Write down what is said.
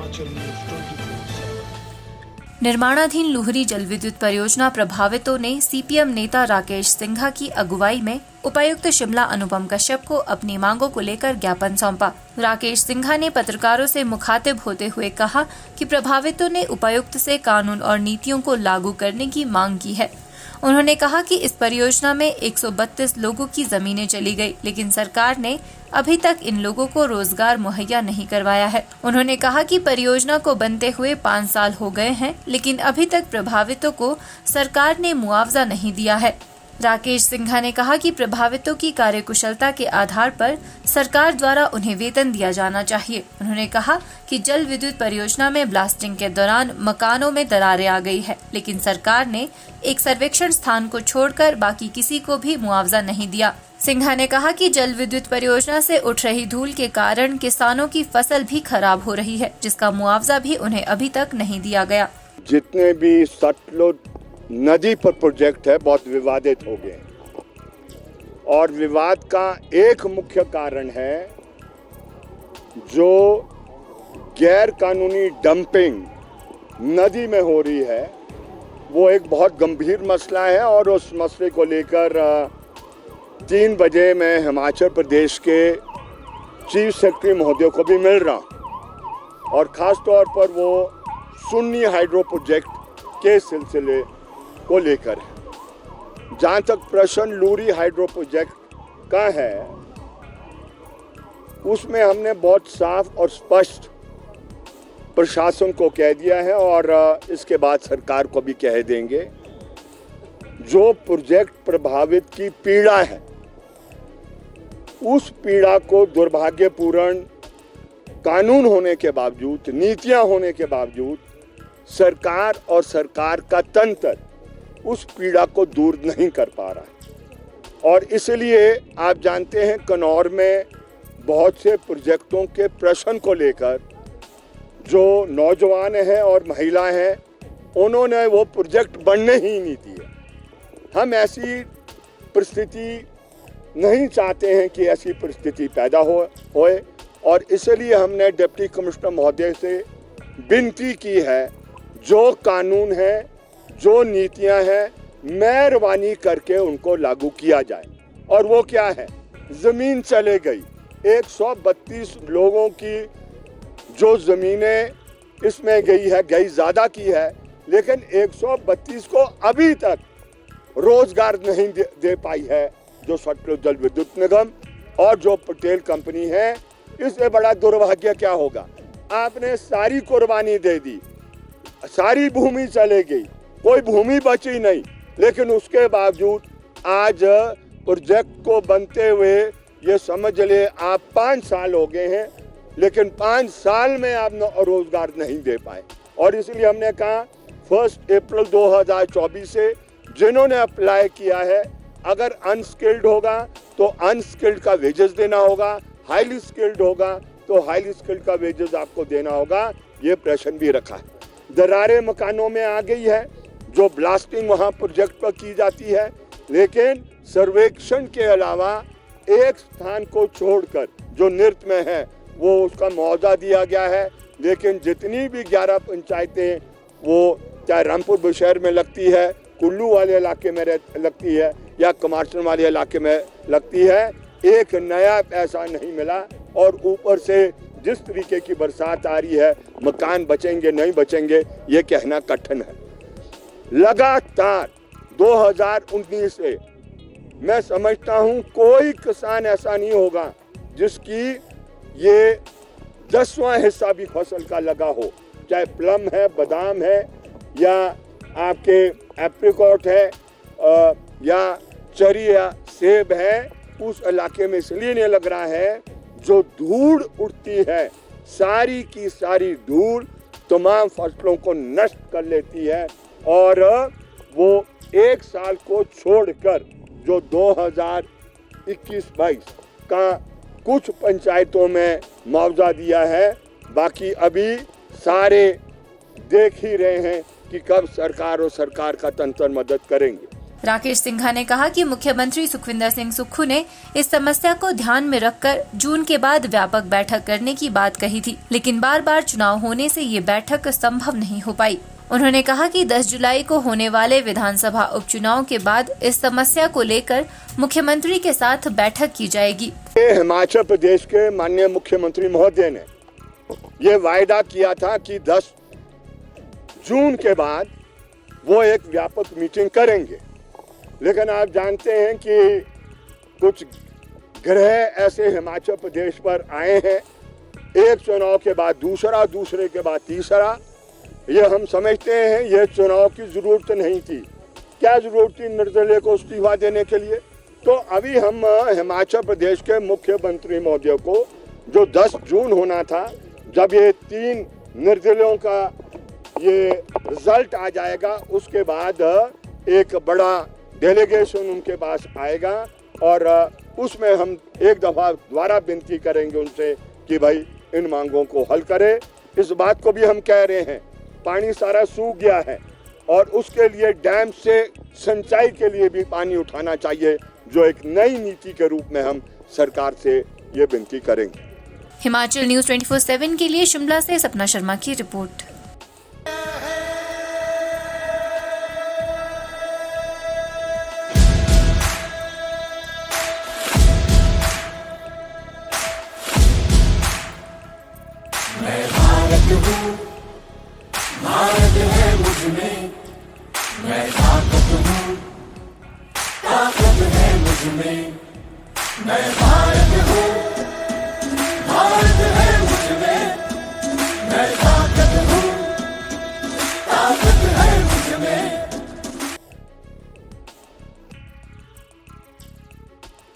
Himachal News 24/7। निर्माणाधीन लुहरी जल विद्युत परियोजना प्रभावितों ने सीपीएम नेता राकेश सिंघा की अगुवाई में उपायुक्त शिमला अनुपम कश्यप को अपनी मांगों को लेकर ज्ञापन सौंपा। राकेश सिंघा ने पत्रकारों से मुखातिब होते हुए कहा कि प्रभावितों ने उपायुक्त से कानून और नीतियों को लागू करने की मांग की है। उन्होंने कहा कि इस परियोजना में 132 लोगों की जमीनें चली गई, लेकिन सरकार ने अभी तक इन लोगों को रोजगार मुहैया नहीं करवाया है। उन्होंने कहा कि परियोजना को बनते हुए 5 साल हो गए हैं, लेकिन अभी तक प्रभावितों को सरकार ने मुआवजा नहीं दिया है। राकेश सिंघा ने कहा कि प्रभावितों की कार्यकुशलता के आधार पर सरकार द्वारा उन्हें वेतन दिया जाना चाहिए। उन्होंने कहा कि जल विद्युत परियोजना में ब्लास्टिंग के दौरान मकानों में दरारें आ गई है, लेकिन सरकार ने एक सर्वेक्षण स्थान को छोड़कर बाकी किसी को भी मुआवजा नहीं दिया। सिंघा ने कहा कि जल विद्युत परियोजना से उठ रही धूल के कारण किसानों की फसल भी खराब हो रही है, जिसका मुआवजा भी उन्हें अभी तक नहीं दिया गया। जितने भी सतलुज नदी पर प्रोजेक्ट है बहुत विवादित हो गए और विवाद का एक मुख्य कारण है जो गैर कानूनी डंपिंग नदी में हो रही है। वो एक बहुत गंभीर मसला है और उस मसले को लेकर 3 बजे मैं हिमाचल प्रदेश के चीफ सेक्रेटरी महोदय को भी मिल रहा और ख़ास तौर पर वो सुन्नी हाइड्रो प्रोजेक्ट के सिलसिले को लेकर है। जहाँ तक प्रश्न लुहरी हाइड्रो प्रोजेक्ट का है, उसमें हमने बहुत साफ और स्पष्ट प्रशासन को कह दिया है और इसके बाद सरकार को भी कह देंगे। जो प्रोजेक्ट प्रभावित की पीड़ा है, उस पीड़ा को दुर्भाग्यपूर्ण कानून होने के बावजूद, नीतियां होने के बावजूद सरकार और सरकार का तंत्र उस पीड़ा को दूर नहीं कर पा रहा है। और इसलिए आप जानते हैं कन्नौर में बहुत से प्रोजेक्टों के प्रश्न को लेकर जो नौजवान हैं और महिलाएं हैं, उन्होंने वो प्रोजेक्ट बनने ही नहीं दिए। हम ऐसी परिस्थिति नहीं चाहते हैं कि ऐसी परिस्थिति पैदा होए और इसलिए हमने डिप्टी कमिश्नर महोदय से विनती की है, जो कानून है, जो नीतियां हैं, मेहरबानी करके उनको लागू किया जाए। और वो क्या है? ज़मीन चले गई, 132 लोगों की जो ज़मीनें इसमें गई ज़्यादा की है, लेकिन 132 को अभी तक रोज़गार नहीं दे पाई है जो सतलुज जल विद्युत निगम और जो पटेल कंपनी है। इससे बड़ा दुर्भाग्य क्या होगा? आपने सारी कुर्बानी दे दी, सारी भूमि चले गई, कोई भूमि बची नहीं, लेकिन उसके बावजूद आज प्रोजेक्ट को बनते हुए ये समझ ले आप 5 साल हो गए हैं, लेकिन 5 साल में आप रोजगार नहीं दे पाए। और इसलिए हमने कहा 1 अप्रैल 2024 से जिन्होंने अप्लाई किया है, अगर अनस्किल्ड होगा तो अनस्किल्ड का वेजेस देना होगा, हाईली स्किल्ड होगा तो हाईली स्किल्ड का वेजेस आपको देना होगा। ये प्रश्न भी रखा है। दरारें मकानों में आ गई है, जो ब्लास्टिंग वहाँ प्रोजेक्ट पर की जाती है, लेकिन सर्वेक्षण के अलावा एक स्थान को छोड़कर जो निर्त में है वो उसका मुआवजा दिया गया है। लेकिन जितनी भी 11 पंचायतें वो चाहे रामपुर बुशहर में लगती है, कुल्लू वाले इलाके में लगती है या कमार्शन वाले इलाके में लगती है, एक नया पैसा नहीं मिला। और ऊपर से जिस तरीके की बरसात आ रही है, मकान बचेंगे नहीं बचेंगे ये कहना कठिन है। लगातार 2019 से मैं समझता हूँ कोई किसान ऐसा नहीं होगा जिसकी ये 10वां हिस्सा भी फसल का लगा हो, चाहे प्लम है, बादाम है या आपके एप्रिकॉट है या चरी या सेब है। उस इलाके में इसलिए नहीं लग रहा है, जो धूल उड़ती है, सारी की सारी धूल तमाम फसलों को नष्ट कर लेती है। और वो एक साल को छोड़कर जो 2021-22 का कुछ पंचायतों में मुआवजा दिया है, बाकी अभी सारे देख ही रहे हैं कि कब सरकार और सरकार का तंत्र मदद करेंगे। राकेश सिंघा ने कहा कि मुख्यमंत्री सुखविंदर सिंह सुक्खू ने इस समस्या को ध्यान में रखकर जून के बाद व्यापक बैठक करने की बात कही थी, लेकिन बार बार चुनाव होने से ये बैठक संभव नहीं हो पाई। उन्होंने कहा कि 10 जुलाई को होने वाले विधानसभा उपचुनाव के बाद इस समस्या को लेकर मुख्यमंत्री के साथ बैठक की जाएगी। हिमाचल प्रदेश के माननीय मुख्यमंत्री महोदय ने ये वायदा किया था कि 10 जून के बाद वो एक व्यापक मीटिंग करेंगे, लेकिन आप जानते हैं कि कुछ ग्रह ऐसे हिमाचल प्रदेश पर आए हैं, एक चुनाव के बाद दूसरा, दूसरे के बाद तीसरा। ये हम समझते हैं ये चुनाव की जरूरत नहीं थी। क्या जरूरत थी निर्दलीय को इस्तीफा देने के लिए? तो अभी हम हिमाचल प्रदेश के मुख्यमंत्री महोदय को जो 10 जून होना था, जब ये 3 निर्दलियों का ये रिजल्ट आ जाएगा, उसके बाद एक बड़ा डेलीगेशन उनके पास आएगा और उसमें हम एक दफा दोबारा विनती करेंगे उनसे कि भाई इन मांगों को हल करें। इस बात को भी हम कह रहे हैं, पानी सारा सूख गया है और उसके लिए डैम से सिंचाई के लिए भी पानी उठाना चाहिए, जो एक नई नीति के रूप में हम सरकार से ये विनती करेंगे। हिमाचल न्यूज़ 24/7 के लिए शिमला से सपना शर्मा की रिपोर्ट। मैं भारत हूँ, भारत है मुझमें, मैं ताकत हूँ, ताकत है मुझमें, मैं भारत